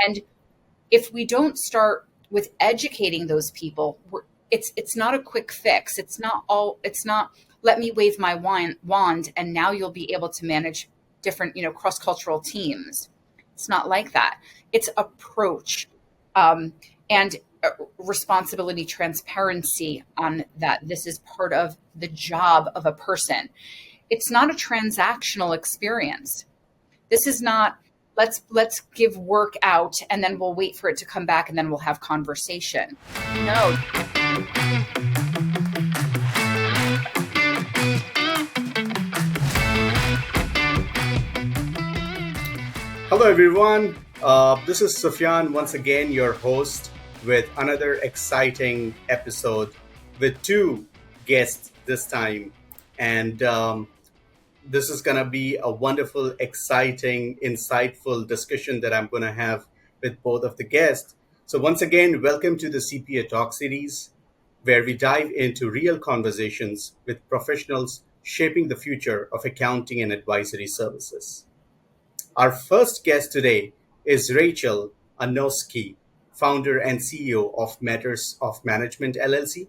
And if we don't start with educating those people, it's not a quick fix. It's not let me wave my wand and now you'll be able to manage different, cross-cultural teams. It's not like that. It's approach, and responsibility, transparency on that. This is part of the job of a person. It's not a transactional experience. This is not, let's give work out and then we'll wait for it to come back and then we'll have conversation. No. Hello, everyone. This is Sufyan, once again, your host, with another exciting episode with two guests this time. And this is going to be a wonderful, exciting, insightful discussion that I'm going to have with both of the guests. So once again, welcome to the CPA Talk Series, where we dive into real conversations with professionals shaping the future of accounting and advisory services. Our first guest today is Rachel Anevski, founder and CEO of Matters of Management LLC.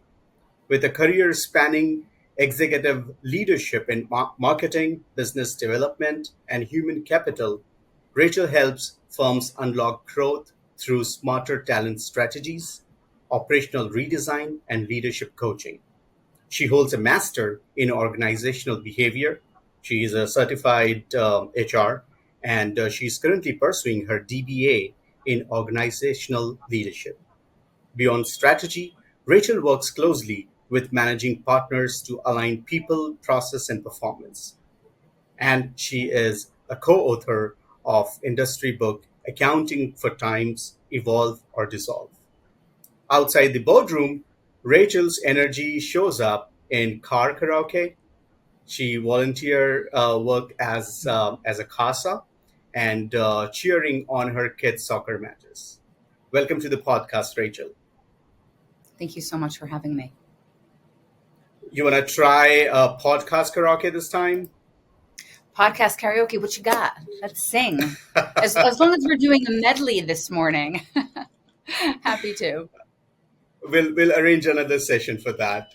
With a career spanning executive leadership in marketing, business development, and human capital, Rachel helps firms unlock growth through smarter talent strategies, operational redesign, and leadership coaching. She holds a master in organizational behavior. She is a certified HR, and she's currently pursuing her DBA in organizational leadership. Beyond strategy, Rachel works closely with managing partners to align people, process, and performance. And she is a co-author of industry book, Accounting for Times, Evolve or Dissolve. Outside the boardroom, Rachel's energy shows up in car karaoke. She volunteer work as a CASA and cheering on her kids' soccer matches. Welcome to the podcast, Rachel. Thank you so much for having me. You want to try a podcast karaoke this time? Podcast karaoke, what you got? Let's sing. As long as we're doing a medley this morning. Happy to. We'll arrange another session for that.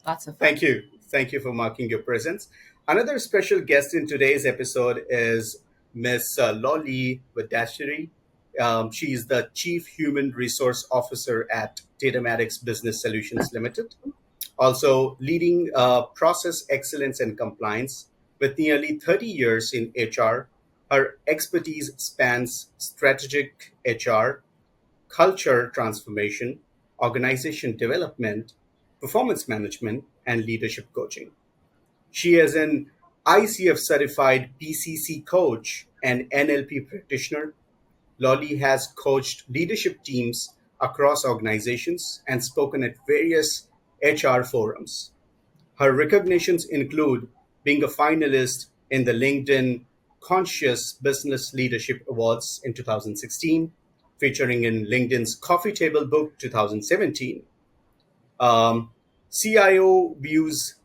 Lots of fun. Thank you. Thank you for marking your presence. Another special guest in today's episode is Ms. Loly Vadassery. She is the Chief Human Resource Officer at Datamatics Business Solutions Limited. Also leading process excellence and compliance with nearly 30 years in HR. Her expertise spans strategic HR, culture transformation, organization development, performance management, and leadership coaching. She is an ICF certified PCC coach and NLP practitioner. Loly has coached leadership teams across organizations and spoken at various HR forums. Her recognitions include being a finalist in the LinkedIn Conscious Business Leadership Awards in 2016, featuring in LinkedIn's Coffee Table Book 2017. CIO views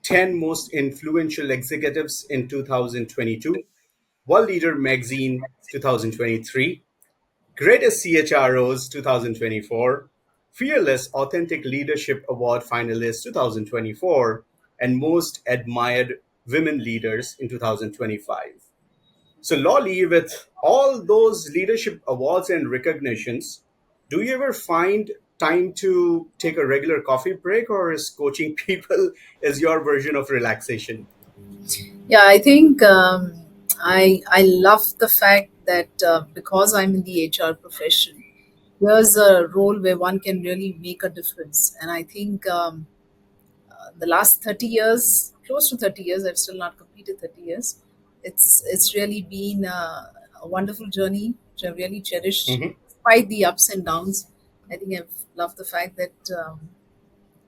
10 most influential executives in 2022, World Leader Magazine 2023, Greatest CHROs 2024, Fearless Authentic Leadership Award finalist 2024, and Most Admired Women Leaders in 2025. So Loly, with all those leadership awards and recognitions, do you ever find time to take a regular coffee break, or is coaching people is your version of relaxation? Yeah, I think I love the fact that because I'm in the HR profession, here's a role where one can really make a difference. And I think the last 30 years, close to 30 years, I've still not completed 30 years. It's really been a wonderful journey, which I've really cherished, despite the ups and downs. I think I've loved the fact that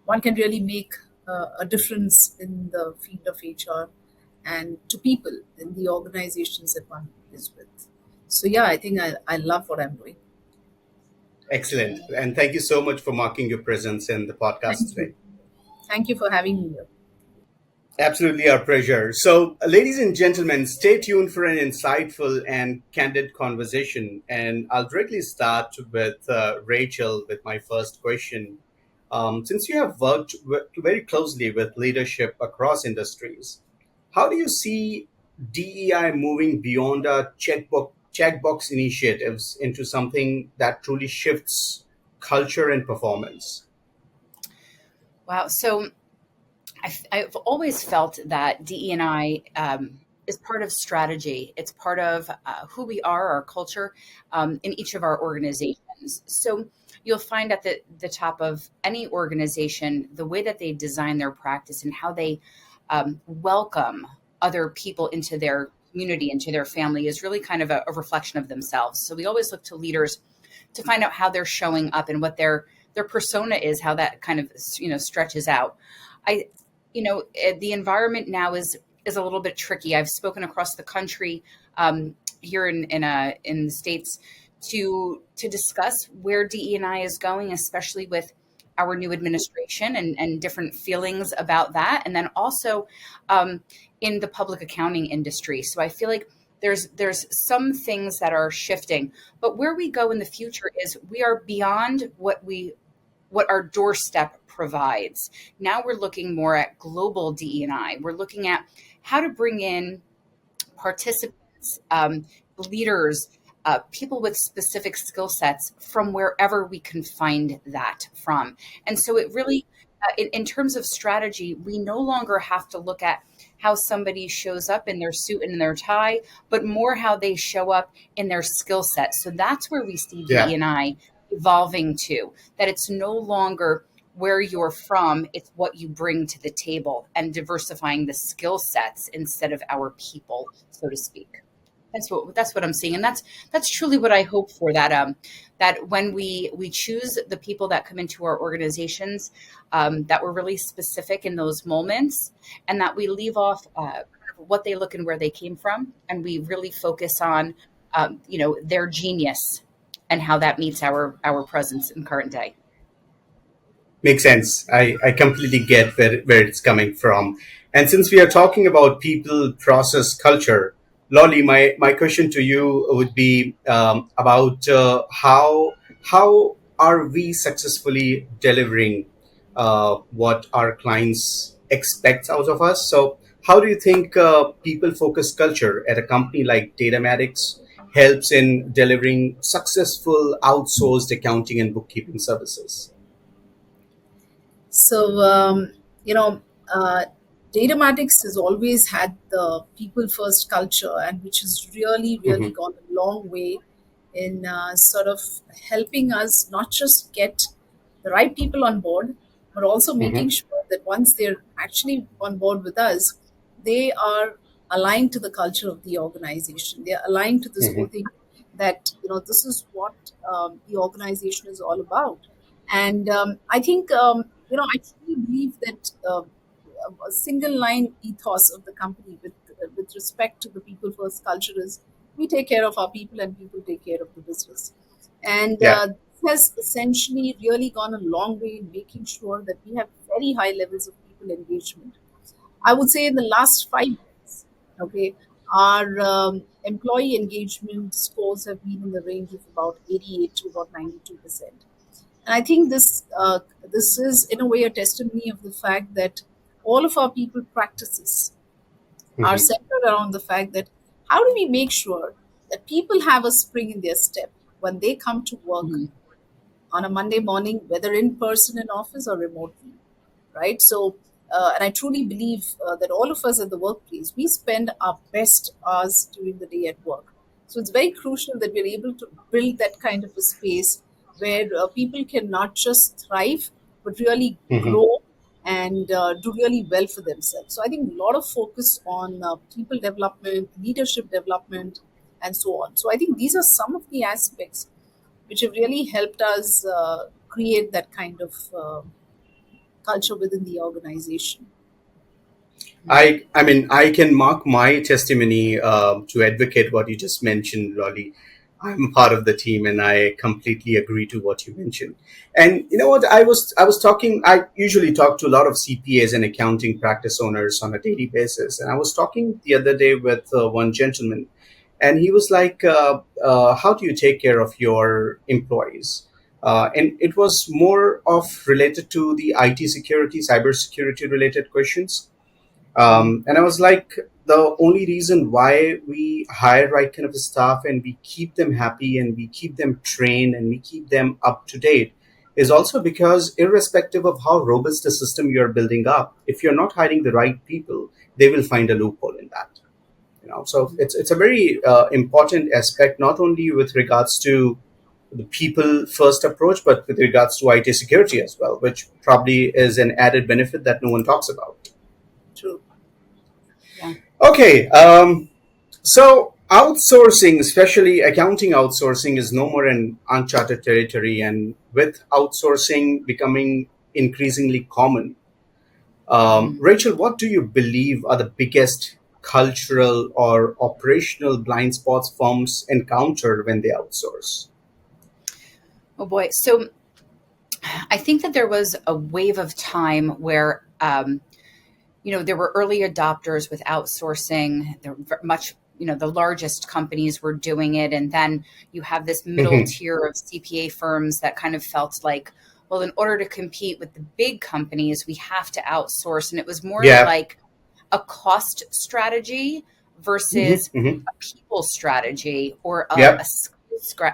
one can really make a difference in the field of HR and to people in the organizations that one is with. So yeah, I think I love what I'm doing. Excellent. And thank you so much for marking your presence in the podcast today. Thank you for having me here. Absolutely our pleasure. So, ladies and gentlemen, stay tuned for an insightful and candid conversation. And I'll directly start with Rachel with my first question. Since you have worked very closely with leadership across industries, how do you see DEI moving beyond our checkbox initiatives into something that truly shifts culture and performance? Wow. So I've always felt that DE&I is part of strategy. It's part of who we are, our culture in each of our organizations. So you'll find at the top of any organization, the way that they design their practice and how they welcome other people into their community, into their family is really kind of a reflection of themselves. So we always look to leaders to find out how they're showing up and what their persona is, how that kind of stretches out. I the environment now is a little bit tricky. I've spoken across the country here in the states to discuss where DE&I is going, especially with our new administration and different feelings about that, and then also in the public accounting industry. So I feel like there's some things that are shifting, but where we go in the future is we are beyond what our doorstep provides. Now we're looking more at global DE&I. We're looking at how to bring in participants, leaders, people with specific skill sets from wherever we can find that from. And so it really, in terms of strategy, we no longer have to look at how somebody shows up in their suit and in their tie, but more how they show up in their skill set. So that's where we see Yeah. DE&I evolving to, that it's no longer where you're from, it's what you bring to the table and diversifying the skill sets instead of our people, so to speak. That's what I'm seeing, and that's truly what I hope for. That when we choose the people that come into our organizations, that we're really specific in those moments, and that we leave off what they look and where they came from, and we really focus on their genius and how that meets our presence in current day. Makes sense. I completely get where it's coming from. And since we are talking about people, process, culture, Lolly, my question to you would be about how are we successfully delivering what our clients expect out of us? So, how do you think people focused culture at a company like Datamatics helps in delivering successful outsourced accounting and bookkeeping services? So, you know, uh, Datamatics has always had the people first culture, and which has really, really Hmm. gone a long way in sort of helping us not just get the right people on board, but also making Hmm. sure that once they're actually on board with us, they are aligned to the culture of the organization. They're aligned to this whole Hmm. thing that, this is what the organization is all about. And I think, I truly believe that a single line ethos of the company with respect to the people first culture is we take care of our people and people take care of the business. And Yeah. this has essentially really gone a long way in making sure that we have very high levels of people engagement. I would say in the last 5 years, okay, our employee engagement scores have been in the range of about 88 to about 92%. And I think this is in a way a testimony of the fact that all of our people practices are Hmm. centered around the fact that how do we make sure that people have a spring in their step when they come to work Mhm. on a Monday morning, whether in person in office or remotely, right? So, and I truly believe that all of us at the workplace, we spend our best hours during the day at work. So it's very crucial that we're able to build that kind of a space where people can not just thrive, but really Hmm. grow and do really well for themselves. So I think a lot of focus on people development, leadership development, and so on. So I think these are some of the aspects which have really helped us create that kind of culture within the organization. I mean, I can mark my testimony to advocate what you just mentioned, Lolly. I'm a part of the team, and I completely agree to what you mentioned. And you know what? I was talking. I usually talk to a lot of CPAs and accounting practice owners on a daily basis, and I was talking the other day with one gentleman, and he was like, "How do you take care of your employees?" And it was more of related to the IT security, cybersecurity related questions. And I was like, the only reason why we hire right kind of staff and we keep them happy and we keep them trained and we keep them up to date is also because, irrespective of how robust the system you're building up, if you're not hiring the right people, they will find a loophole in that. So it's a very important aspect, not only with regards to the people first approach, but with regards to IT security as well, which probably is an added benefit that no one talks about. True. Yeah. Okay, so outsourcing, especially accounting outsourcing, is no more an uncharted territory, and with outsourcing becoming increasingly common, Mhm. Rachel, what do you believe are the biggest cultural or operational blind spots firms encounter when they outsource? Oh boy. So I think that there was a wave of time where, there were early adopters with outsourcing. There were much, the largest companies were doing it. And then you have this middle Hmm. tier of CPA firms that kind of felt like, well, in order to compete with the big companies, we have to outsource. And it was more Yeah. like a cost strategy Hmm. versus Hmm. a people strategy or Yep.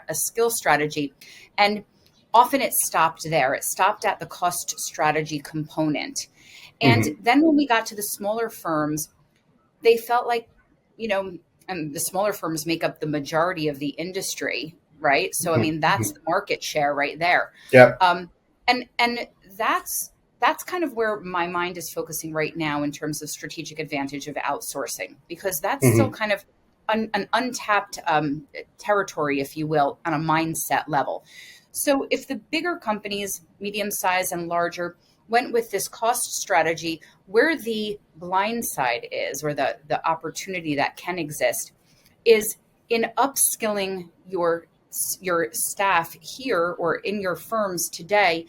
a skill strategy. And often it stopped there. It stopped at the cost strategy component. And Hmm. then when we got to the smaller firms, they felt like, you know, and the smaller firms make up the majority of the industry, right? So I Hmm. mean, that's the market share right there. Yep. Um, and that's kind of where my mind is focusing right now in terms of strategic advantage of outsourcing, because that's still Hmm. kind of an untapped territory, if you will, on a mindset level. So if the bigger companies, medium size and larger, went with this cost strategy, where the blind side is, or the opportunity that can exist, is in upskilling your staff here or in your firms today,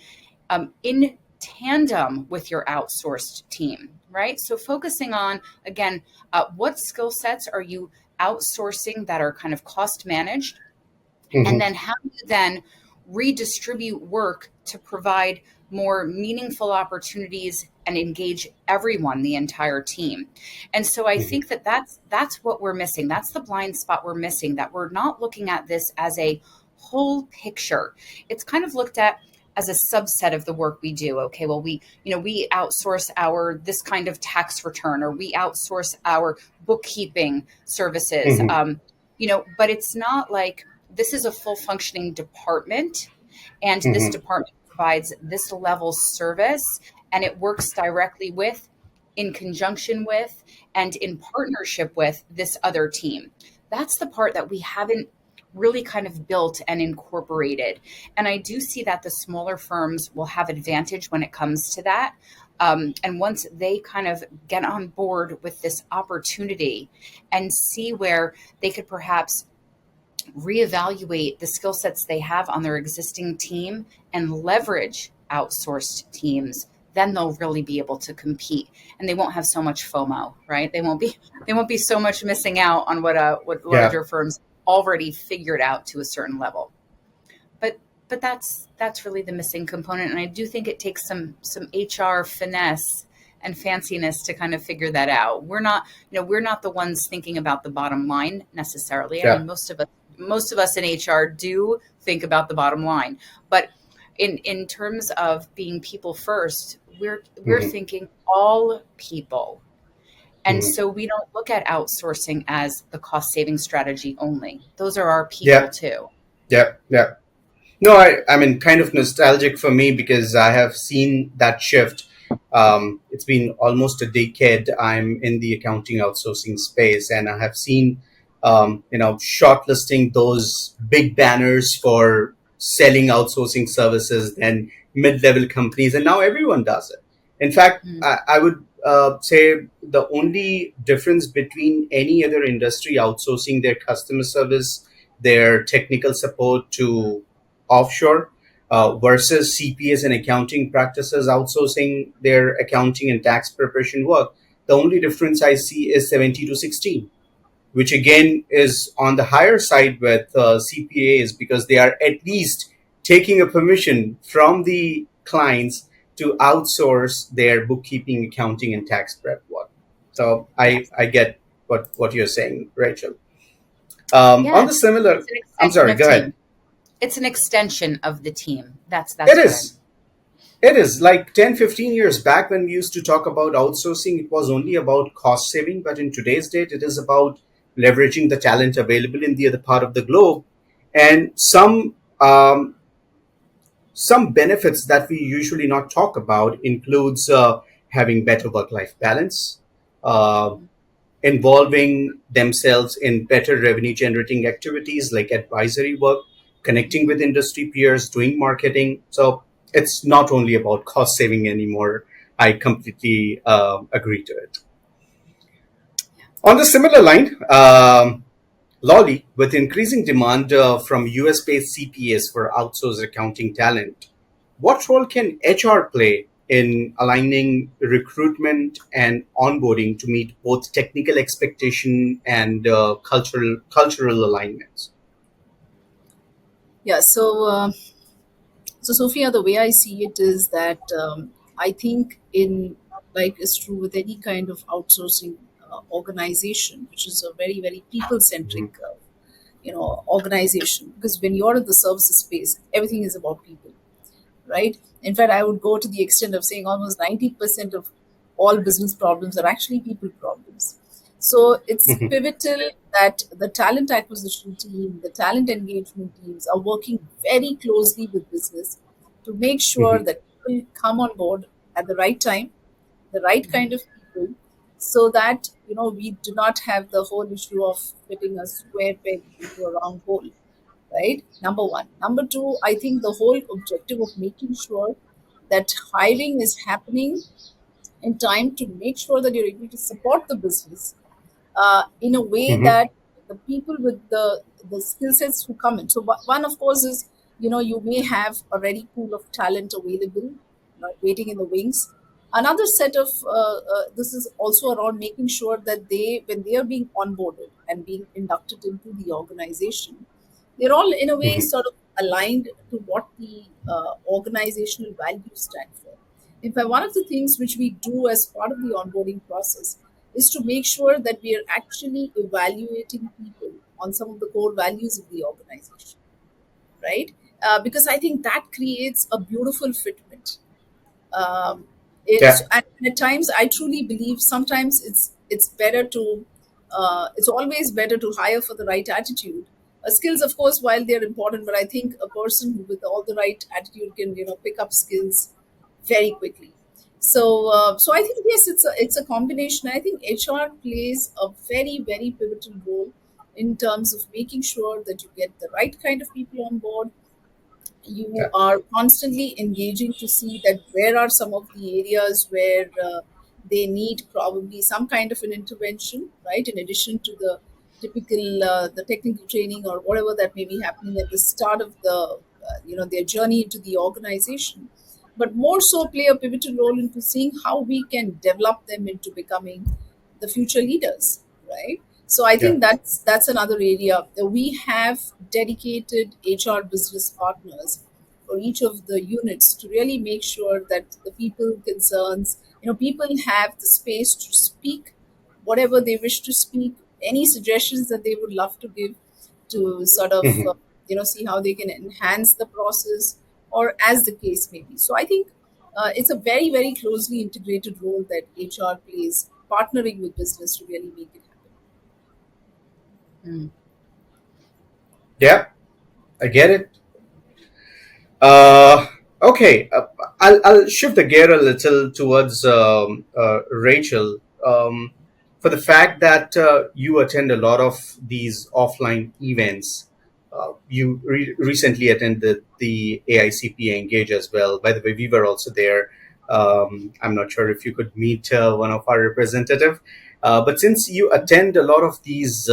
in tandem with your outsourced team, right? So focusing on, again, what skill sets are you outsourcing that are kind of cost managed, and Hmm. then how do you then redistribute work to provide more meaningful opportunities and engage everyone, the entire team. And so I Hmm. think that that's what we're missing. That's the blind spot we're missing, that we're not looking at this as a whole picture. It's kind of looked at as a subset of the work we do. Okay, well, we outsource our this kind of tax return, or we outsource our bookkeeping services. Hmm. But it's not like this is a full functioning department, and this Hmm. department provides this level service, and it works directly with, in conjunction with, and in partnership with this other team. That's the part that we haven't really kind of built and incorporated. And I do see that the smaller firms will have advantage when it comes to that. And once they kind of get on board with this opportunity and see where they could perhaps reevaluate the skill sets they have on their existing team and leverage outsourced teams, then they'll really be able to compete, and they won't have so much FOMO, right? They won't be so much missing out on what Yeah. larger firms already figured out to a certain level. But that's really the missing component, and I do think it takes some HR finesse and fanciness to kind of figure that out. We're not the ones thinking about the bottom line necessarily. I Yeah. mean, most of us in HR do think about the bottom line, but in terms of being people first, we're Hmm. thinking all people. And Hmm. so we don't look at outsourcing as the cost saving strategy only. Those are our people Yeah. too. Yeah. Yeah. No, I mean, kind of nostalgic for me because I have seen that shift. It's been almost a decade I'm in the accounting outsourcing space, and I have seen, shortlisting those big banners for selling outsourcing services and mid-level companies, and now everyone does it. In fact, Mm. I would say the only difference between any other industry outsourcing their customer service their technical support to offshore versus CPAs and accounting practices outsourcing their accounting and tax preparation work. The only difference I see is 70 to 16, which again is on the higher side with CPAs because they are at least taking a permission from the clients to outsource their bookkeeping, accounting, and tax prep work. So Yes. I get what you're saying, Rachel. Yeah, On the similar, it's an I'm extension sorry, of go ahead. team. It's an extension of the team. It That's what I'm. is. It is like 10, 15 years back when we used to talk about outsourcing, it was only about cost saving. But in today's date, it is about leveraging the talent available in the other part of the globe. And some benefits that we usually not talk about includes having better work-life balance, uh, involving themselves in better revenue generating activities like advisory work, connecting with industry peers, doing marketing. So it's not only about cost saving anymore. I completely agree to it. On the similar line, Loly, with increasing demand from US based CPAs for outsourced accounting talent, what role can HR play in aligning recruitment and onboarding to meet both technical expectation and cultural alignments? Yeah. So Sophia, the way I see it is that I think in like is true with any kind of outsourcing organization, which is a very very people centric organization, because when you're in the services space, everything is about people, right? In fact, I would go to the extent of saying almost 90% of all business problems are actually people problems. So it's pivotal that the talent acquisition team, the talent engagement teams are working very closely with business to make sure that people come on board at the right time, the right kind of people, so that we do not have the whole issue of fitting a square peg into a round hole, right? Number one. Number two, I think the whole objective of making sure that hiring is happening in time to make sure that you're able to support the business in a way Mhm, that the people with the skill sets who come in. So one, of course, is you may have a ready pool of talent available, waiting in the wings. Another set of this is also around making sure that when they are being onboarded and being inducted into the organization, they're all in a way mhm, sort of aligned to what the organizational values stand for. In fact, one of the things which we do as part of the onboarding process is to make sure that we are actually evaluating people on some of the core values of the organization, right? Because I think that creates a beautiful fitment. um, yeah. and at times I truly believe sometimes it's better to it's always better to hire for the right attitude. Skills, of course, while they're important, but I think a person with all the right attitude can pick up skills very quickly. So I think yes, it's a combination. I think HR plays a very very pivotal role in terms of making sure that you get the right kind of people on board. You Yeah. are constantly engaging to see that where are some of the areas where they need probably some kind of an intervention, right, in addition to the typical the technical training or whatever that may be happening at the start of the their journey into the organization, but more so play a pivotal role into seeing how we can develop them into becoming the future leaders, right? So I Yeah. think that's another area. We have dedicated HR business partners for each of the units to really make sure that the people concerns, people have the space to speak whatever they wish to speak, any suggestions that they would love to give to sort of Mhm. see how they can enhance the process or as the case may be. So I think it's a very very closely integrated role that HR plays, partnering with business to really make it happen. Mm. Yeah, I get it. Uh, okay, I'll shift the gear a little towards Rachel. For the fact that you attend a lot of these offline events, you recently attended the AICPA Engage as well. By the way, we were also there. I'm not sure if you could meet one of our representative, but since you attend a lot of these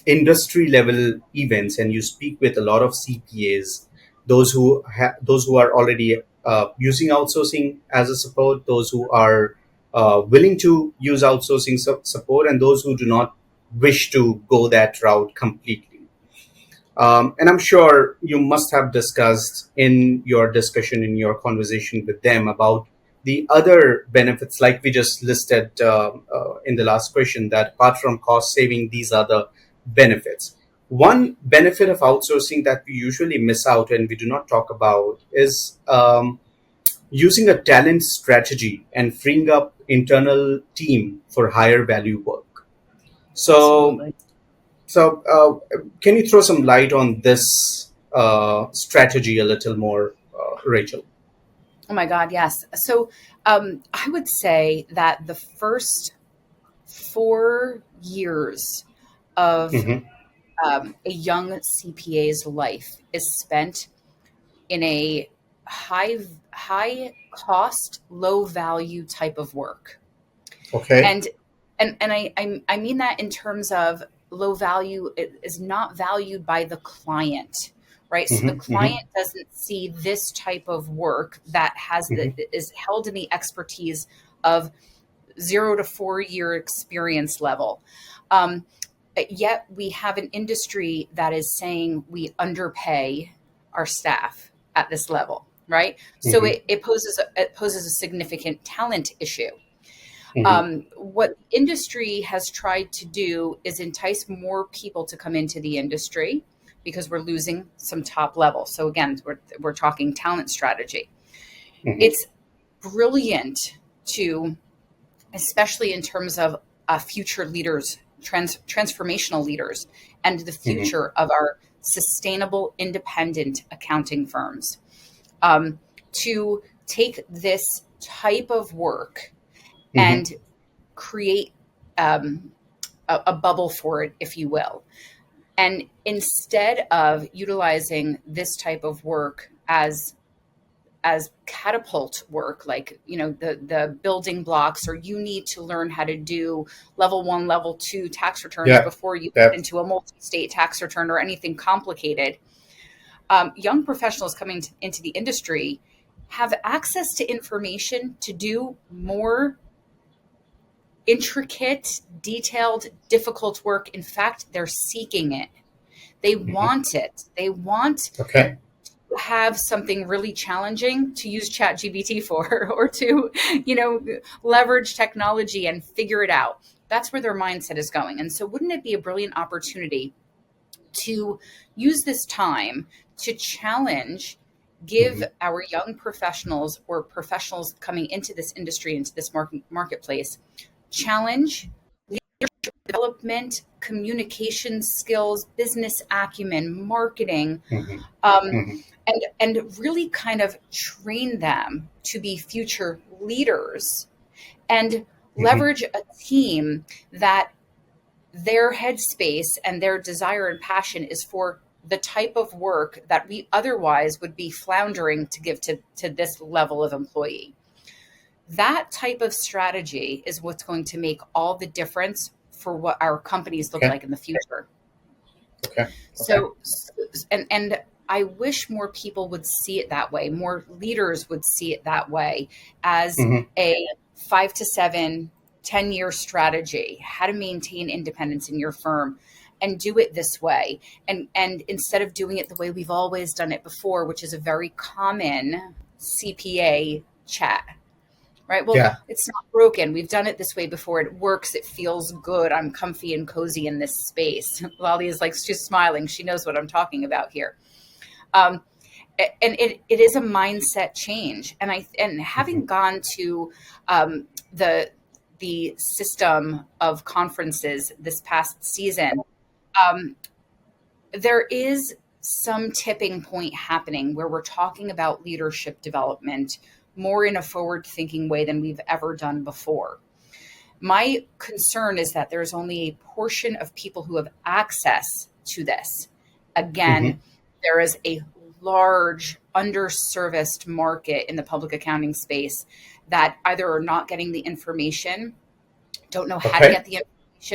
industry level events and you speak with a lot of CPAs, those who are already using outsourcing as a support, those who are willing to use outsourcing support, and those who do not wish to go that route completely. And I'm sure you must have discussed in your discussion, in your conversation with them, about the other benefits, like we just listed in the last question, that apart from cost saving, these are the benefits. One benefit of outsourcing that we usually miss out and we do not talk about is using a talent strategy and freeing up internal team for higher value work. So Absolutely. can you throw some light on this strategy a little more, Rachel? Oh my God, yes. So I would say that the first 4 years of Mm-hmm. a young CPA's life is spent in a high high cost, low value type of work. Okay. And I mean that in terms of low value, it is not valued by the client, right? So the Mm-hmm. Mm-hmm. client doesn't see this type of work that Mm-hmm. is held in the expertise of 0 to 4 year experience level. Um, Yet we have an industry that is saying we underpay our staff at this level, right? So Mm-hmm. it poses a significant talent issue. Mm-hmm. What industry has tried to do is entice more people to come into the industry because we're losing some top level. So again, we're talking talent strategy. Mm-hmm. It's brilliant to, especially in terms of future leaders, transformational leaders, and the Mm-hmm. future of our sustainable independent accounting firms, um, to take this type of work Mm-hmm. and create um, a bubble for it, if you will. And instead of utilizing this type of work as catapult work, like the building blocks, or you need to learn how to do level 1, level 2 tax returns Yeah. before you get That. into a multi-state tax return or anything complicated. Young professionals coming into the industry have access to information to do more intricate, detailed, difficult work. In fact, they're seeking it. They Mm-hmm. want it. They want Okay. to have something really challenging to use ChatGPT for, or to, leverage technology and figure it out. That's where their mindset is going. And so wouldn't it be a brilliant opportunity to use this time to challenge, give Mm-hmm. our young professionals or professionals coming into this industry, into this marketplace, challenge development, communication skills, business acumen, marketing, Mm-hmm. um, Mm-hmm. and really kind of train them to be future leaders and Mm-hmm. leverage a team that their headspace and their desire and passion is for the type of work that we otherwise would be floundering to give to this level of employee. That type of strategy is what's going to make all the difference for what our companies look Okay. like in the future. Okay. Okay. So, and I wish more people would see it that way. More leaders would see it that way, as Mm-hmm. a 5 to 7, 10 year strategy, how to maintain independence in your firm and do it this way. And instead of doing it the way we've always done it before, which is a very common CPA chat. Right. Well, Yeah. it's not broken. We've done it this way before. It works. It feels good. I'm comfy and cozy in this space. Loly is like, she's smiling. She knows what I'm talking about here. Um, and it is a mindset change. And Mm-hmm. having gone to um, the system of conferences this past season, um, there is some tipping point happening where we're talking about leadership development more in a forward thinking way than we've ever done before. My concern is that there's only a portion of people who have access to this. Mm-hmm. Again, there is a large underserviced market in the public accounting space that either are not getting the information, don't know how to Okay. get the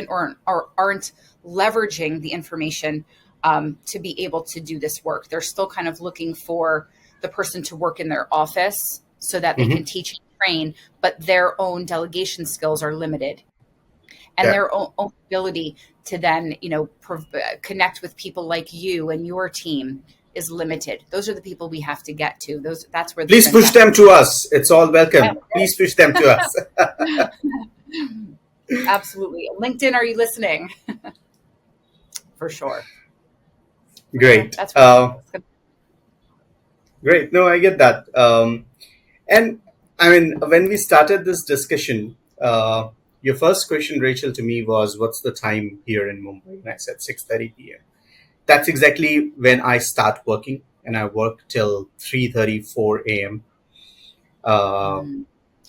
or aren't leveraging the information to be able to do this work. They're still kind of looking for the person to work in their office so that they can teach and train, but their own delegation skills are limited. And Yeah. their own ability to then, connect with people like you and your team is limited. Those are the people we have to get to. That's where the Please push them to us. It's all welcome. Please push them to us. Absolutely. LinkedIn, are you listening? For sure. Great. That's what Great. No, I get that. And I mean, when we started this discussion, your first question, Rachel, to me was, "What's the time here in Mumbai?" And I said 6:30 p.m. That's exactly when I start working, and I work till 3:34 a.m.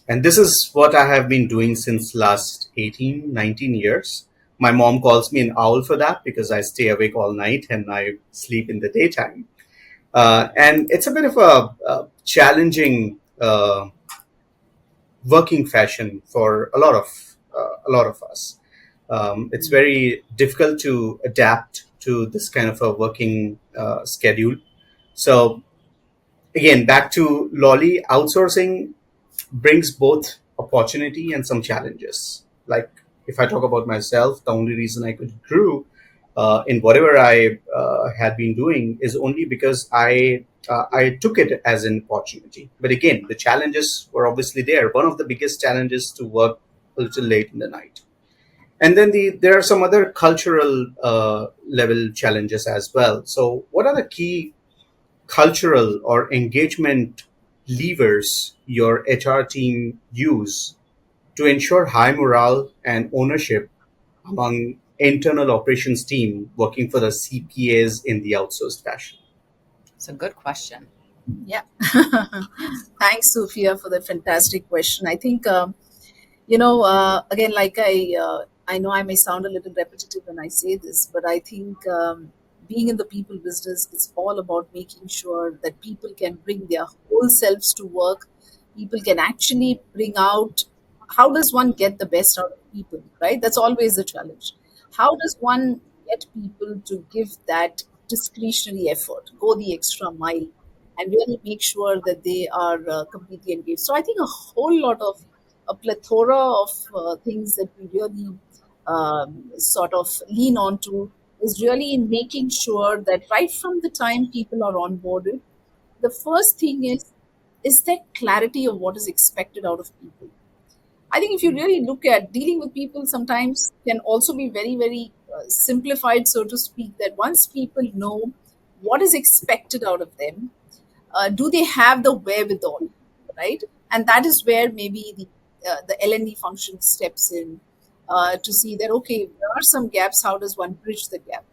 And this is what I have been doing since last 18, 19 years. My mom calls me an owl for that because I stay awake all night and I sleep in the daytime. And it's a bit of a challenging working fashion for a lot of us. It's very difficult to adapt to this kind of a working schedule. So again, back to Loly, outsourcing brings both opportunity and some challenges. Like if I talk about myself, the only reason I could grew in whatever I had been doing is only because I took it as an opportunity. But again, the challenges were obviously there. One of the biggest challenges to work a little late in the night. And then there are some other cultural level challenges as well. So what are the key cultural or engagement levers your HR team use to ensure high morale and ownership among internal operations team working for the CPAs in the outsourced fashion? It's a good question. Yeah. Thanks, Sophia, for the fantastic question. I think, again, like I know I may sound a little repetitive when I say this, but I think being in the people business, it's all about making sure that people can bring their whole selves to work. People can actually bring out, how does one get the best out of people, right? That's always the challenge. How does one get people to give that discretionary effort, go the extra mile, and really make sure that they are completely engaged? So I think a plethora of things that we really sort of lean on to is really in making sure that right from the time people are onboarded, the first thing is there clarity of what is expected out of people. I think if you really look at dealing with people, sometimes can also be very, very simplified, so to speak, that once people know what is expected out of them, do they have the wherewithal, right? And that is where maybe the L&D function steps in to see that, okay, there are some gaps, how does one bridge the gap?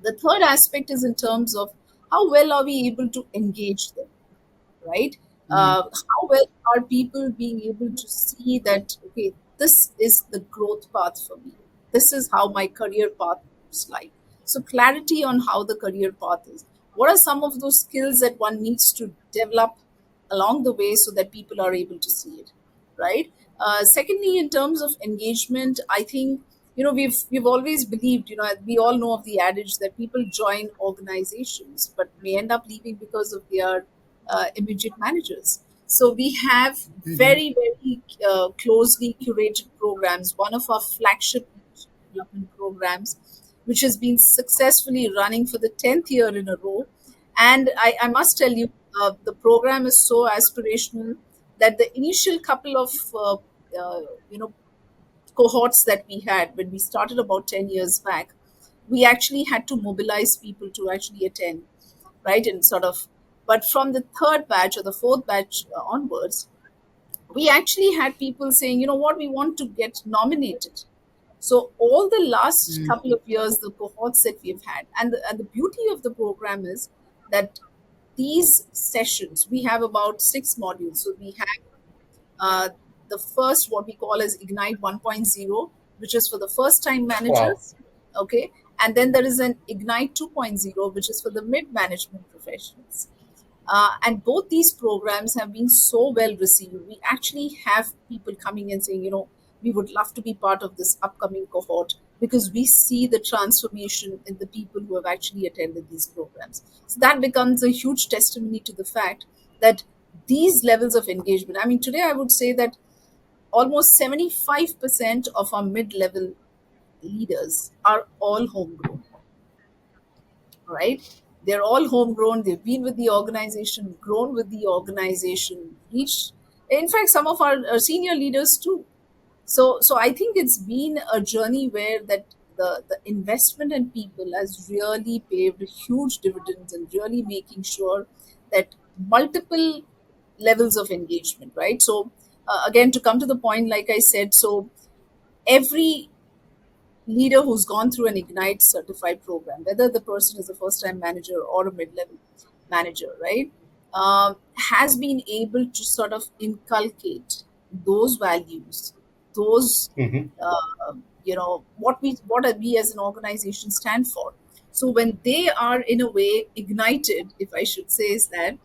The third aspect is in terms of how well are we able to engage them, right? How well are people being able to see that, okay, this is the growth path for me. This is how my career path looks like. So clarity on how the career path is. What are some of those skills that one needs to develop along the way so that people are able to see it, right? Secondly, in terms of engagement, I think we've always believed, we all know of the adage that people join organizations but may end up leaving because of their immediate managers. So we have very, very closely curated programs. One of our flagship development programs, which has been successfully running for the 10th year in a row. And I must tell you, the program is so aspirational that the initial couple of uh, you know cohorts that we had when we started about 10 years back, we actually had to mobilize people to actually attend, right? And sort of, but from the third batch or the fourth batch onwards, we actually had people saying, you know what, we want to get nominated. So all the last couple of years, the cohorts that we've had, and the beauty of the program is that these sessions, we have about 6 modules. So we have uh, the first, what we call as Ignite 1.0, which is for the first time Wow. managers. Okay. And then there is an Ignite 2.0, which is for the mid management professionals. And both these programs have been so well received. We actually have people coming and saying, we would love to be part of this upcoming cohort because we see the transformation in the people who have actually attended these programs. So that becomes a huge testimony to the fact that these levels of engagement, I mean, today I would say that almost 75% of our mid-level leaders are all homegrown, right? They're all homegrown. They've been with the organization, grown with the organization, reached, in fact, some of our senior leaders too. So I think it's been a journey where that the investment in people has really paved huge dividends and really making sure that multiple levels of engagement, right? So again, to come to the point, like I said, so every leader who's gone through an Ignite certified program, whether the person is a first time manager or a mid level manager, right, has been able to sort of inculcate those values, those, Hmm. what we as an organization stand for. So when they are in a way ignited, if I should say, is that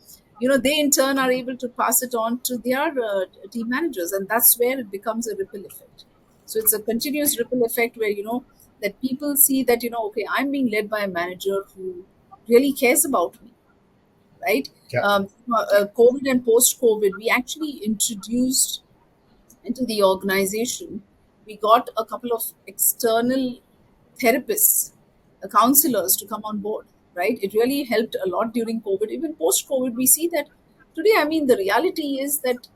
they in turn are able to pass it on to their team managers, and that's where it becomes a ripple effect. So it's a continuous ripple effect where that people see that okay, I'm being led by a manager who really cares about me, right? Yeah. COVID and post COVID, we actually introduced into the organization, we got a couple of external therapists, counselors to come on board, right? It really helped a lot during COVID. Even post COVID, we see that today, I mean, the reality is that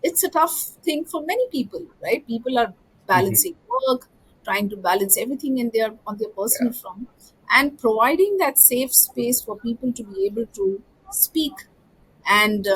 it's a tough thing for many people, right? People are Hmm. balancing work, trying to balance everything on their Yeah. personal front, and providing that safe space for people to be able to speak and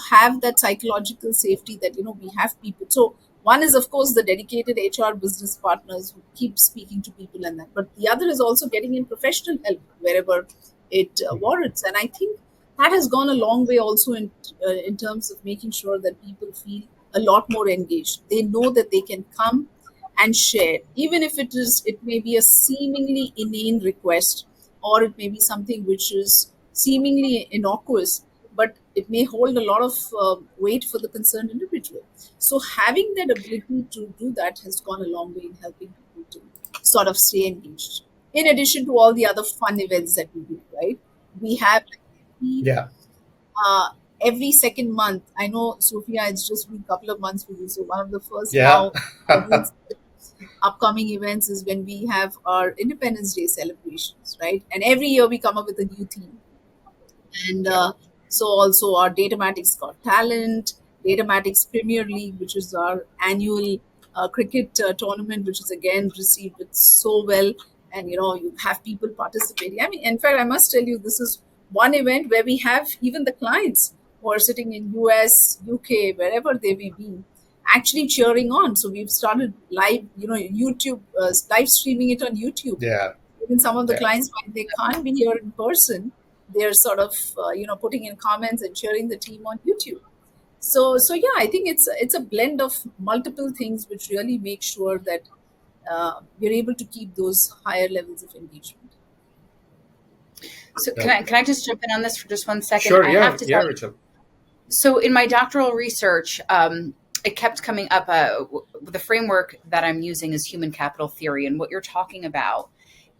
have that psychological safety that we have people. So one is of course the dedicated HR business partners who keep speaking to people and that, but the other is also getting in professional help wherever it Hmm. warrants. And I think that has gone a long way also in terms of making sure that people feel a lot more engaged. They know that they can come and share, even if it may be a seemingly inane request, or it may be something which is seemingly innocuous, but it may hold a lot of weight for the concerned individual. So having that ability to do that has gone a long way in helping people to sort of stay engaged. In addition to all the other fun events that we do, right? We have Yeah. uh, every second month. I know, Sophia, it's just been a couple of months for you. So one of the first Yeah. now scheduled upcoming events is when we have our Independence Day celebrations, right? And every year we come up with a new theme. And Yeah. so also our Datamatics Got Talent, Datamatics Premier League, which is our annual cricket tournament, which is again received it so well. And you have people participating. I mean, in fact, I must tell you, this is one event where we have even the clients who are sitting in US, UK, wherever they may be, actually cheering on. So we've started live, YouTube, live streaming it on YouTube. Yeah. Even some of the Yeah. clients, when they can't be here in person, they're sort of putting in comments and cheering the team on YouTube. So yeah, I think it's a blend of multiple things which really make sure that we're able to keep those higher levels of engagement. So Yeah. can I just jump in on this for just one second? Sure. I Yeah. have to Yeah, tell you. Rachel. So in my doctoral research, it kept coming up. The framework that I'm using is human capital theory, and what you're talking about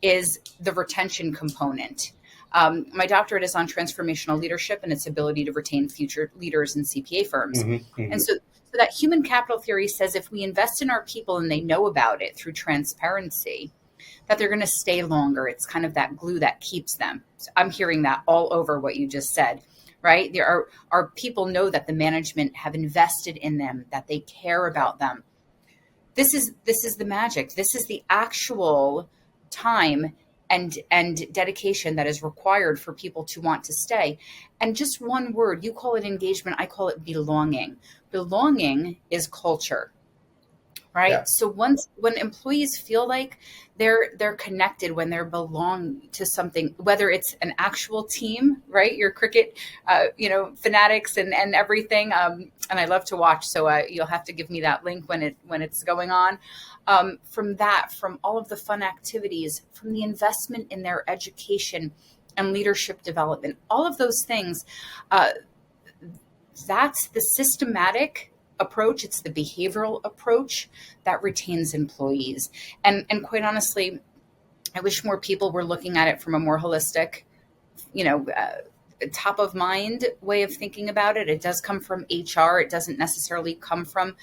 is the retention component. My doctorate is on transformational leadership and its ability to retain future leaders in CPA firms. Hmm. Hmm. And so that human capital theory says if we invest in our people and they know about it through transparency, that they're going to stay longer. It's kind of that glue that keeps them. So I'm hearing that all over what you just said, right? There are our people know that the management have invested in them, that they care about them. This is the magic. This is the actual time and dedication that is required for people to want to stay. And just one word, you call it engagement, I call it belonging. Belonging is culture, Yeah. right? So once when employees feel like they're connected, when they're belong to something, whether it's an actual team, right? Your cricket fanatics and everything, and I love to watch, so you'll have to give me that link when it's going on. From all of the fun activities, from the investment in their education and leadership development, all of those things, that's the systematic approach. It's the behavioral approach that retains employees. And quite honestly, I wish more people were looking at it from a more holistic, you know, top of mind way of thinking about it. It does come from HR. It doesn't necessarily come from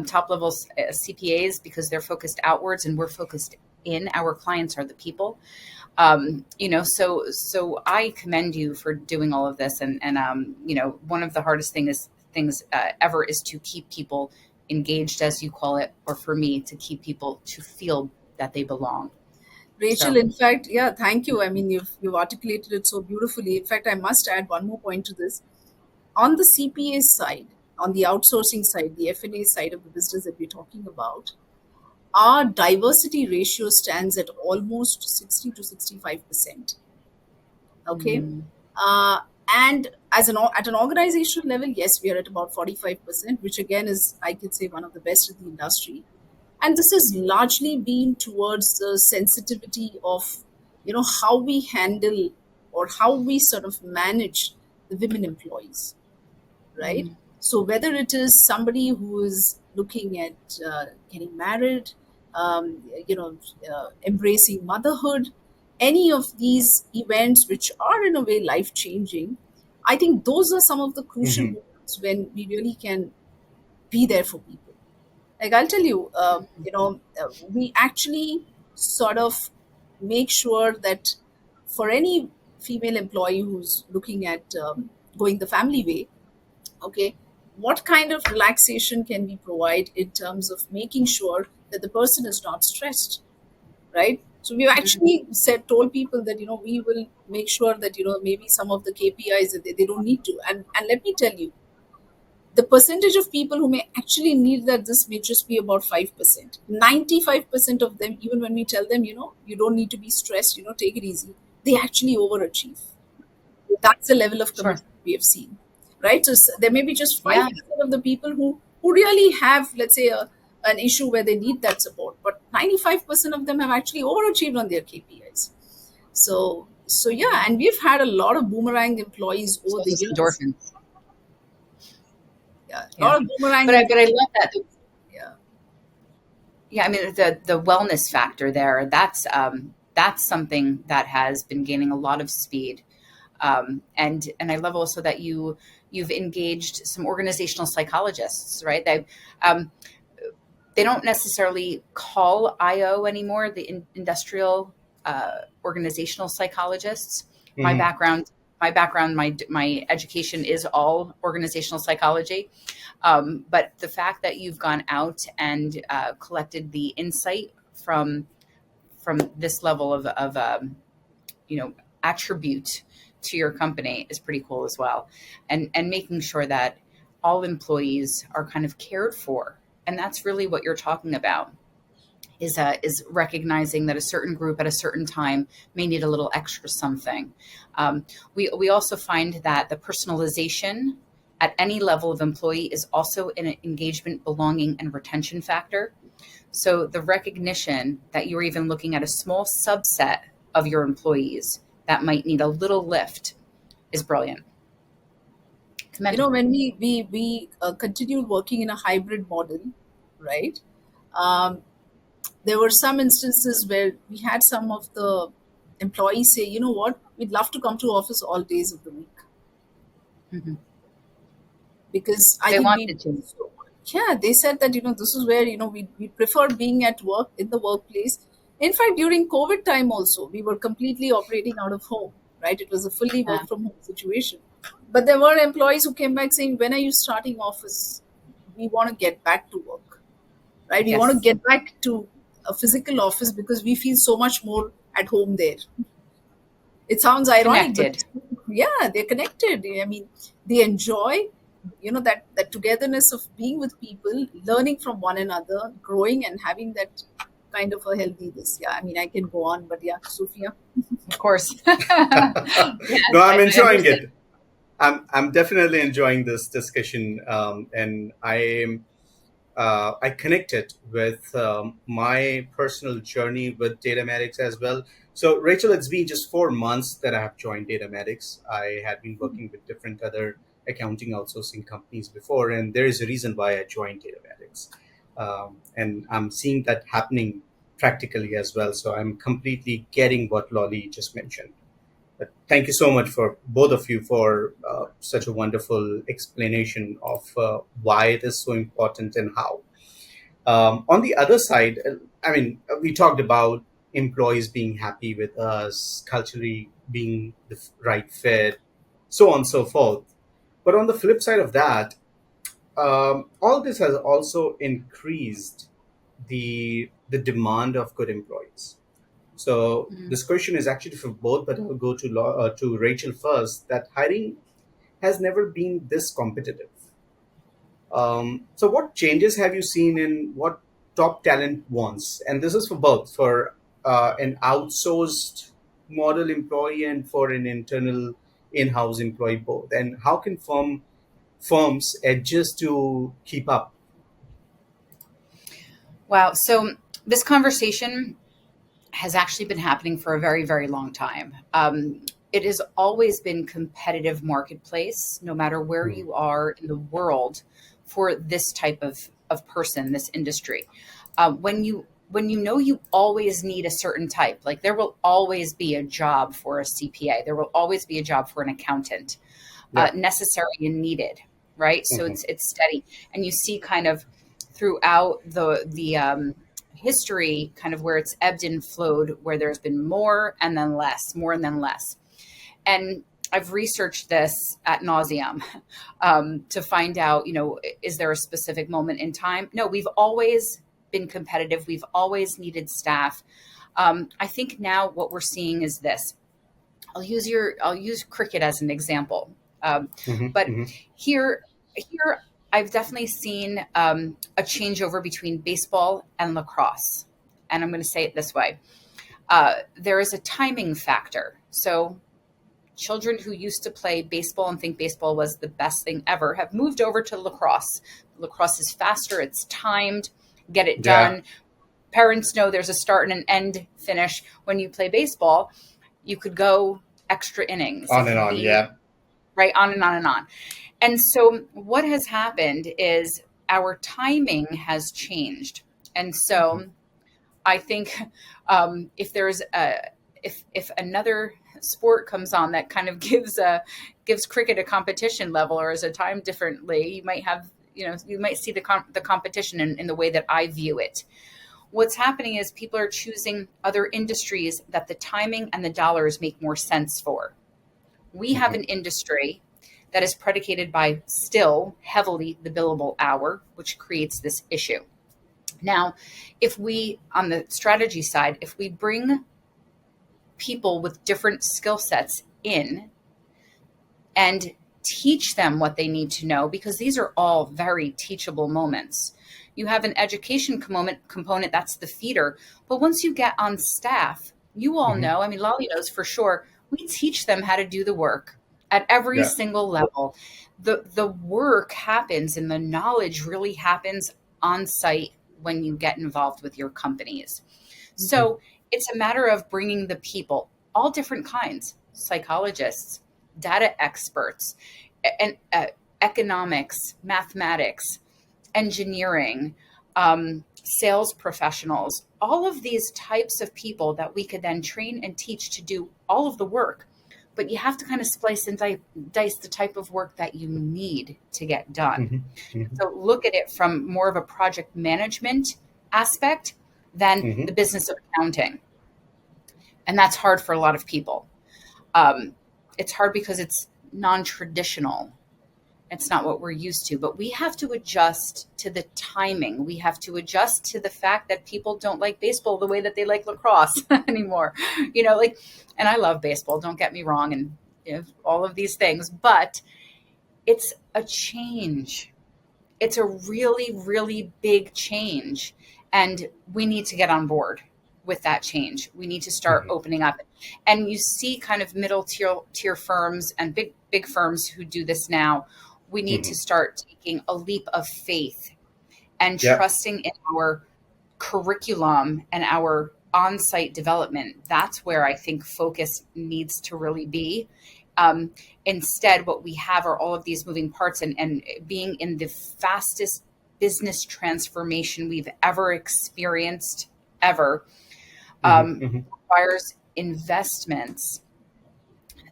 top level CPAs, because they're focused outwards and we're focused in. Our clients are the people. So I commend you for doing all of this. And one of the hardest things ever is to keep people engaged, as you call it, or for me, to keep people to feel that they belong. Rachel, So, in fact, yeah, thank you. I mean, you've articulated it so beautifully. In fact, I must add one more point to this. On the CPA side, on the outsourcing side, the F&A side of the business that we're talking about, our diversity ratio stands at almost 60 to 65%. Okay. And at an organizational level, yes, we are at about 45%, which again is, I could say, one of the best in the industry. And this has largely been towards the sensitivity of, how we handle or how we sort of manage the women employees, right? So whether it is somebody who is looking at getting married, embracing motherhood, any of these events which are in a way life changing, I think those are some of the crucial Mm-hmm. moments when we really can be there for people. Like I'll tell you, we actually sort of make sure that for any female employee who's looking at going the family way, okay, what kind of relaxation can we provide in terms of making sure that the person is not stressed, right? So we've actually told people that, we will make sure that, maybe some of the KPIs that they don't need to. And let me tell you, the percentage of people who may actually need that, this may just be about 5%. 95% of them, even when we tell them, you don't need to be stressed, take it easy, they actually overachieve. That's the level of sure. commitment we have seen, right? So there may be just Yeah. 5% of the people who really have, let's say, an issue where they need that support, but 95% of them have actually overachieved on their KPIs. So yeah, and we've had a lot of boomerang employees over So the just years. endorphins. Yeah, a Yeah. lot of boomerang But I employees. love that. Yeah. Yeah, I mean, the wellness factor there, that's something that has been gaining a lot of speed. And I love also that you've engaged some organizational psychologists, right? They don't necessarily call IO anymore, the industrial organizational psychologists. My Mm-hmm. background, my education is all organizational psychology. But the fact that you've gone out and collected the insight from this level of attribute to your company is pretty cool as well, and making sure that all employees are kind of cared for, and that's really what you're talking about. Is recognizing that a certain group at a certain time may need a little extra something. We also find that the personalization at any level of employee is also an engagement, belonging, and retention factor. So the recognition that you're even looking at a small subset of your employees that might need a little lift is brilliant. Commendable. When we continued working in a hybrid model, right? Um, there were some instances where we had some of the employees say, you know what, we'd love to come to office all days of the week, Mhm. because I They think wanted to. yeah, they said that, this is where, we prefer being at work in the workplace. In fact, during COVID time also, we were completely operating out of home, right? It was a fully Yeah. work from home situation. But there were employees who came back saying, when are you starting office? We want to get back to work, right? We want to Yes. get back to a physical office because we feel so much more at home there. It sounds ironic, but Connected. yeah, they're connected. I mean, they enjoy, that togetherness of being with people, learning from one another, growing, and having that kind of a healthy this. Yeah, I mean, I can go on, but yeah, Sophia. Of course. Yes, No, I'm I enjoying understand. it. I'm definitely enjoying this discussion, and I connected with my personal journey with Datamatics as well. So, Rachel, it's been just 4 months that I have joined Datamatics. I had been working with different other accounting outsourcing companies before, and there is a reason why I joined Datamatics. And I'm seeing that happening practically as well. So I'm completely getting what Loly just mentioned. But thank you so much for both of you for such a wonderful explanation of why it is so important and how. On the other side, I mean, we talked about employees being happy with us, culturally being the right fit, so on and so forth. But on the flip side of that, all this has also increased the demand of good employees. So Mm. this question is actually for both, but I'll go to Rachel first. That hiring has never been this competitive. So what changes have you seen in what top talent wants? And this is for both, for an outsourced model employee and for an internal in-house employee both. And how can firms adjust to keep up? Wow. So this conversation has actually been happening for a very, very long time. It has always been competitive marketplace, no matter where Mhm. you are in the world, for this type of person, this industry. When you know you always need a certain type, like there will always be a job for a CPA, there will always be a job for an accountant, Yeah. necessary and needed, right? So Hmm. it's steady, and you see kind of throughout the history, kind of where it's ebbed and flowed, where there's been more and then less, more and then less. And I've researched this at nauseum to find out, is there a specific moment in time? No, we've always been competitive. We've always needed staff. I think now what we're seeing is this. I'll use cricket as an example. Hmm. But Hmm. here I've definitely seen a changeover between baseball and lacrosse. And I'm going to say it this way. There is a timing factor. So children who used to play baseball and think baseball was the best thing ever have moved over to lacrosse. Lacrosse is faster, it's timed, get it Yeah. done. Parents know there's a start and an end finish. When you play baseball, you could go extra innings. It On and could on. be Yeah. right on and on and on. And so what has happened is our timing has changed. And Hmm. so I think if there's if another sport comes on that kind of gives cricket a competition level or is a time differently, you might have you might see the competition in the way that I view it. What's happening is people are choosing other industries that the timing and the dollars make more sense for. We have Hmm. an industry that is predicated by still heavily the billable hour, which creates this issue. Now, if we, on the strategy side, if we bring people with different skill sets in and teach them what they need to know, because these are all very teachable moments. You have an education component, that's the feeder. But once you get on staff, you all Hmm. know, I mean, Loly knows for sure, we teach them how to do the work at every Yeah. single level. The work happens and the knowledge really happens on site when you get involved with your companies. Hmm. So it's a matter of bringing the people, all different kinds, psychologists, data experts, and economics, mathematics, engineering, sales professionals, all of these types of people that we could then train and teach to do all of the work. But you have to kind of splice and dice the type of work that you need to get done. Hmm. Hmm. So look at it from more of a project management aspect than Hmm. the business of accounting. And that's hard for a lot of people. Um, it's hard because it's non traditional. It's not what we're used to, but we have to adjust to the timing. We have to adjust to the fact that people don't like baseball the way that they like lacrosse anymore. And I love baseball, don't get me wrong, and all of these things, but it's a change. It's a really, really big change. And we need to get on board with that change. We need to start Hmm. opening up. And you see kind of middle tier firms and big firms who do this now. We need to Hmm. start taking a leap of faith and Yeah. trusting in our curriculum and our on-site development. That's where I think focus needs to really be. Instead, what we have are all of these moving parts, and being in the fastest business transformation we've ever experienced, ever, requires investments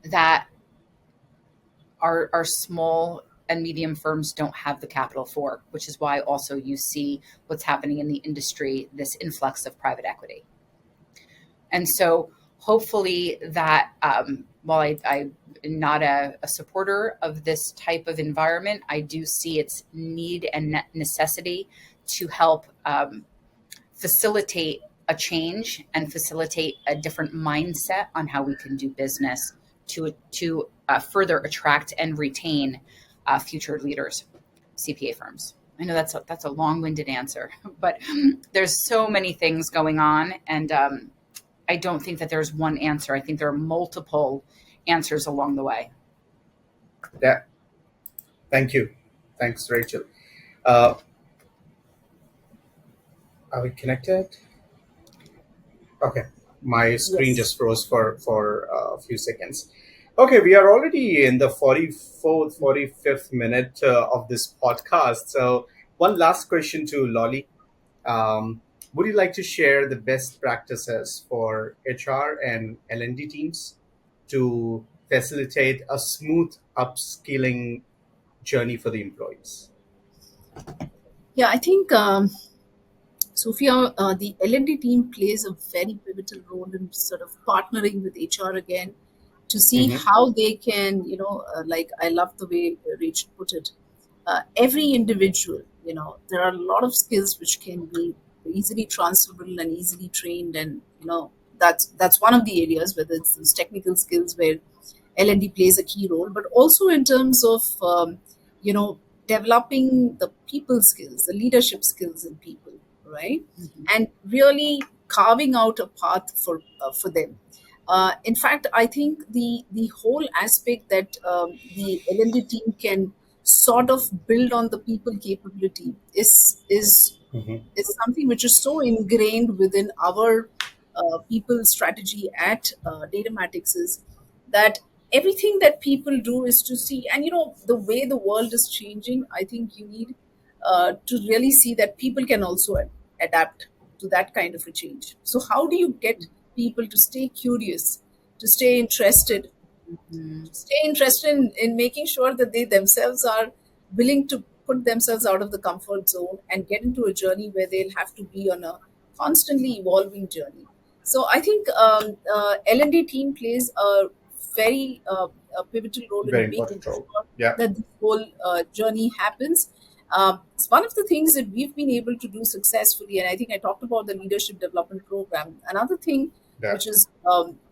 that our small and medium firms don't have the capital for, which is why also you see what's happening in the industry, this influx of private equity. And so hopefully that, while I'm not a supporter of this type of environment, I do see its need and necessity to help facilitate a change and facilitate a different mindset on how we can do business to further attract and retain future leaders, CPA firms. I know that's a long-winded answer, but there's so many things going on, and I don't think that there's one answer. I think there are multiple answers along the way. Yeah. Thank you. Thanks, Rachel. Are we connected? Okay. My screen Yes. just froze for a few seconds. Okay, we are already in the 44th, 45th minute of this podcast. So one last question to Loly. Would you like to share the best practices for HR and L&D teams to facilitate a smooth upskilling journey for the employees? Yeah, I think Sophia, the L&D team plays a very pivotal role in sort of partnering with HR again to see Mm-hmm. how they can, like I love the way Rachel put it. Every individual, there are a lot of skills which can be easily transferable and easily trained, and that's one of the areas, whether it's those technical skills where L&D plays a key role, but also in terms of you know developing the people skills, the leadership skills in people, right? And really carving out a path for them. In fact, I think the whole aspect that the L&D team can sort of build on the people capability Mm-hmm. is something which is so ingrained within our people strategy at Datamatics, is that everything that people do is to see, and the way the world is changing, I think you need to really see that people can also adapt to that kind of a change. So how do you get people to stay curious, to stay interested, Mhm. in making sure that they themselves are willing to put themselves out of the comfort zone and get into a journey where they'll have to be on a constantly evolving journey. So I think L&D team plays a pivotal role in Very making important role. sure Yeah. that this whole journey happens. It's one of the things that we've been able to do successfully, and I think I talked about the leadership development program. Another thing Yeah. which is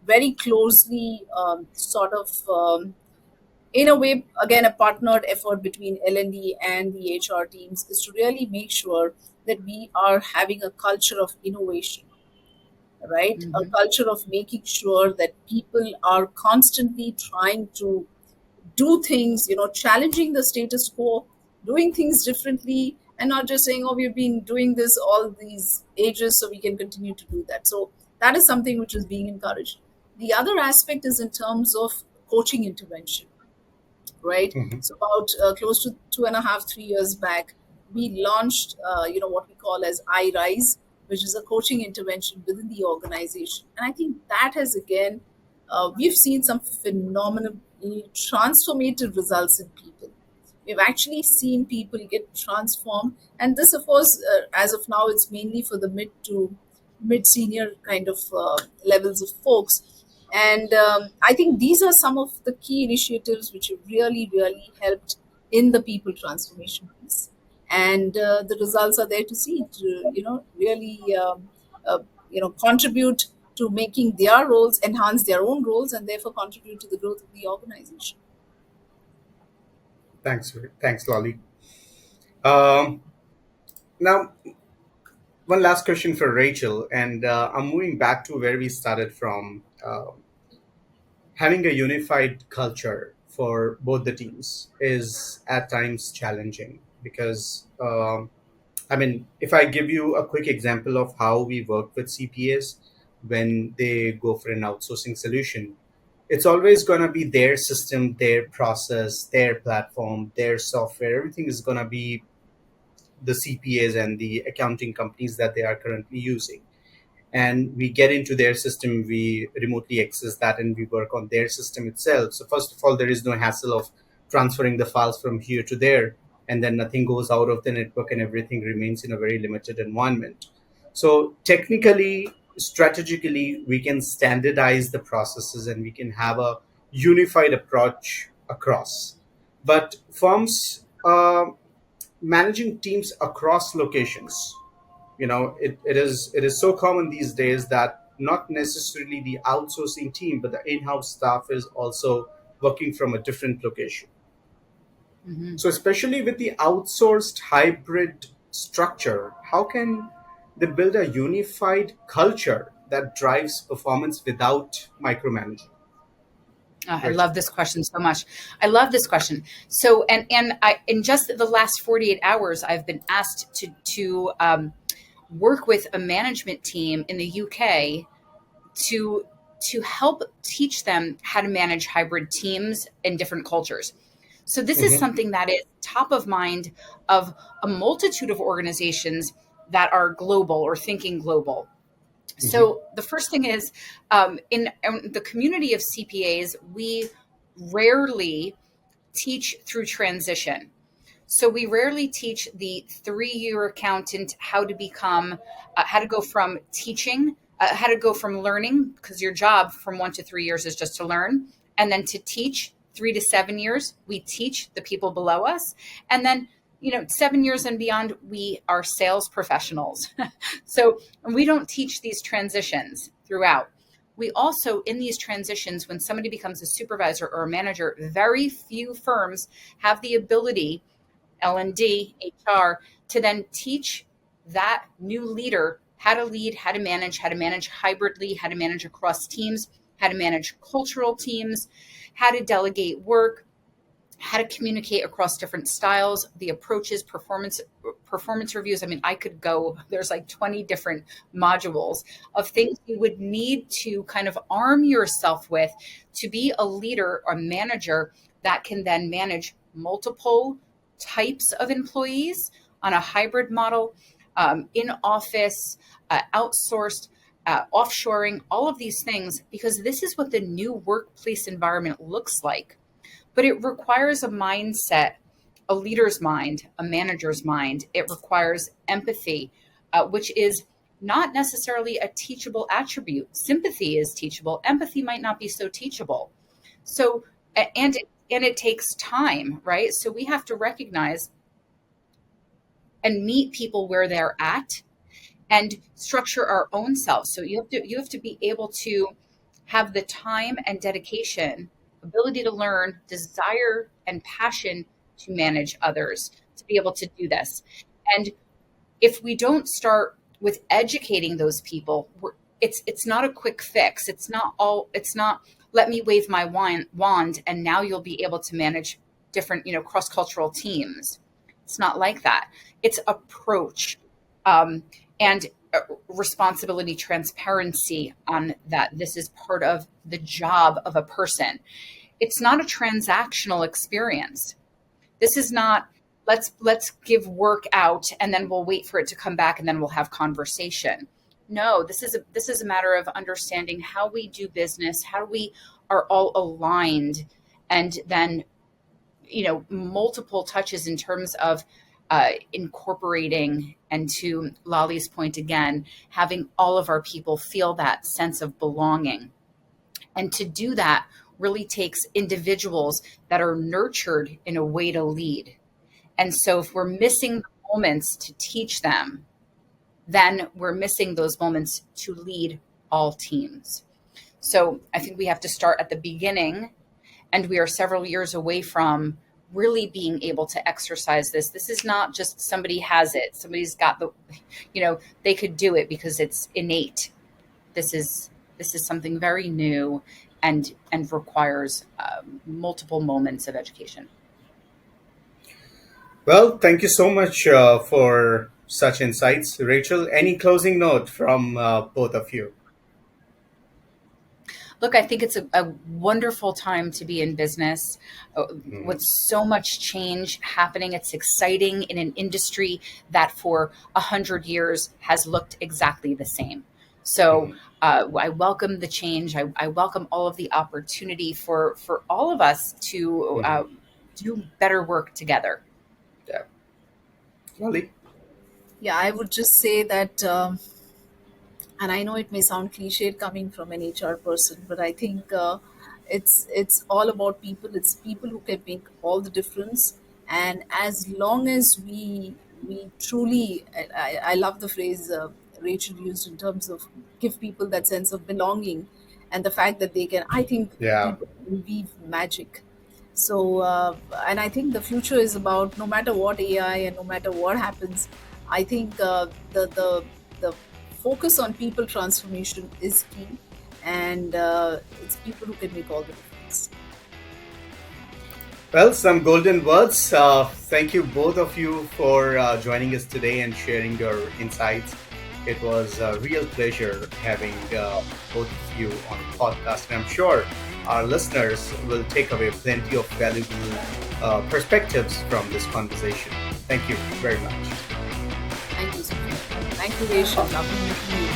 very closely sort of in a way, again, a partnered effort between L&D and the HR teams, is to really make sure that we are having a culture of innovation, right? A Mhm. culture of making sure that people are constantly trying to do things, challenging the status quo, doing things differently, and not just saying, oh, we've been doing this all these ages, so we can continue to do that. So that is something which is being encouraged. The other aspect is in terms of coaching intervention, right? Mm-hmm. So about close to 2.5, 3 years back, we launched, what we call as iRise, which is a coaching intervention within the organization. And I think that has again, we've seen some phenomenal transformative results in people. We've actually seen people get transformed, and this, of course, as of now, it's mainly for the mid senior kind of levels of folks. And I think these are some of the key initiatives which have really, really helped in the people transformation piece. And the results are there to see, to, really, contribute to making their roles, enhance their own roles, and therefore contribute to the growth of the organization. Thanks, Lolly. Um, Now, one last question for Rachel, and I'm moving back to where we started from. Having a unified culture for both the teams is at times challenging because, I mean, if I give you a quick example of how we work with CPAs when they go for an outsourcing solution, it's always going to be their system, their process, their platform, their software. Everything is going to be the CPAs and the accounting companies that they are currently using. And we get into their system, we remotely access that, and we work on their system itself. So first of all, there is no hassle of transferring the files from here to there, and then nothing goes out of the network and everything remains in a very limited environment. So technically, strategically, we can standardize the processes and we can have a unified approach across. But firms managing teams across locations, it is so common these days that not necessarily the outsourcing team but the in-house staff is also working from a different location. Mhm. So especially with the outsourced hybrid structure, how can they build a unified culture that drives performance without micromanaging? I Rachel. love this question so much. I love this question. So, and I, in just the last 48 hours, I've been asked to work with a management team in the UK to to help teach them how to manage hybrid teams in different cultures. So this is Hmm. something that is top of mind of a multitude of organizations that are global or thinking global. Hmm. So the first thing is, in the community of CPAs, we rarely teach through transition. So we rarely teach the 3-year accountant how to become, how to go from teaching, how to go from learning, because your job from 1 to 3 years is just to learn, and then to teach 3 to 7 years. We teach the people below us, and then 7 years and beyond, we are sales professionals. So we don't teach these transitions throughout. We also, in these transitions, when somebody becomes a supervisor or a manager, very few firms have the ability, L&D, HR, to then teach that new leader how to lead, how to manage hybridly, how to manage across teams, how to manage cultural teams, how to delegate work, how to communicate across different styles, the approaches, performance reviews. I mean, I could go, there's like 20 different modules of things you would need to kind of arm yourself with to be a leader or manager that can then manage multiple types of employees on a hybrid model, in office, outsourced, offshoring, all of these things, because this is what the new workplace environment looks like. But it requires a mindset, a leader's mind, a manager's mind. It requires empathy, which is not necessarily a teachable attribute. Sympathy is teachable. Empathy might not be so teachable. So, and it takes time, right? So we have to recognize and meet people where they're at and structure our own selves. So you have to be able to have the time and dedication, ability to learn, desire and passion to manage others, to be able to do this. And if we don't start with educating those people, it's not a quick fix. It's not let me wave my wand and now you'll be able to manage different, cross-cultural teams. It's not like that. It's approach, and responsibility, transparency on that. This is part of the job of a person. It's not a transactional experience. This is not let's give work out and then we'll wait for it to come back and then we'll have conversation. No, this is a matter of understanding how we do business, how we are all aligned, and then multiple touches in terms of incorporating, and to Lolly's point again, having all of our people feel that sense of belonging. And to do that really takes individuals that are nurtured in a way to lead. And so if we're missing the moments to teach them, then we're missing those moments to lead all teams. So I think we have to start at the beginning, and we are several years away from really being able to exercise this. This is not just somebody has it, somebody's got they could do it because it's innate. This is something very new and requires multiple moments of education. Well, thank you so much for such insights. Rachel, any closing note from both of you? look, I think it's a wonderful time to be in business with so much change happening. It's exciting in an industry that for 100 years has looked exactly the same. So I welcome the change. I welcome all of the opportunity for all of us to do better work together. Yeah. Loly? Yeah, I would just say that, and I know it may sound cliched coming from an HR person, but I think it's all about people. It's people who can make all the difference. And as long as we truly, I love the phrase Rachel used in terms of give people that sense of belonging, and the fact that they can. I think Yeah. people can weave magic. So, and I think the future is about no matter what AI and no matter what happens, I think the focus on people transformation is key, and it's people who can make all the difference. Well, some golden words. Thank you, both of you, for joining us today and sharing your insights. It was a real pleasure having both of you on the podcast. And I'm sure our listeners will take away plenty of valuable perspectives from this conversation. Thank you very much. Thank you, Sophia. Thank you, Rachel. Lovely meeting you.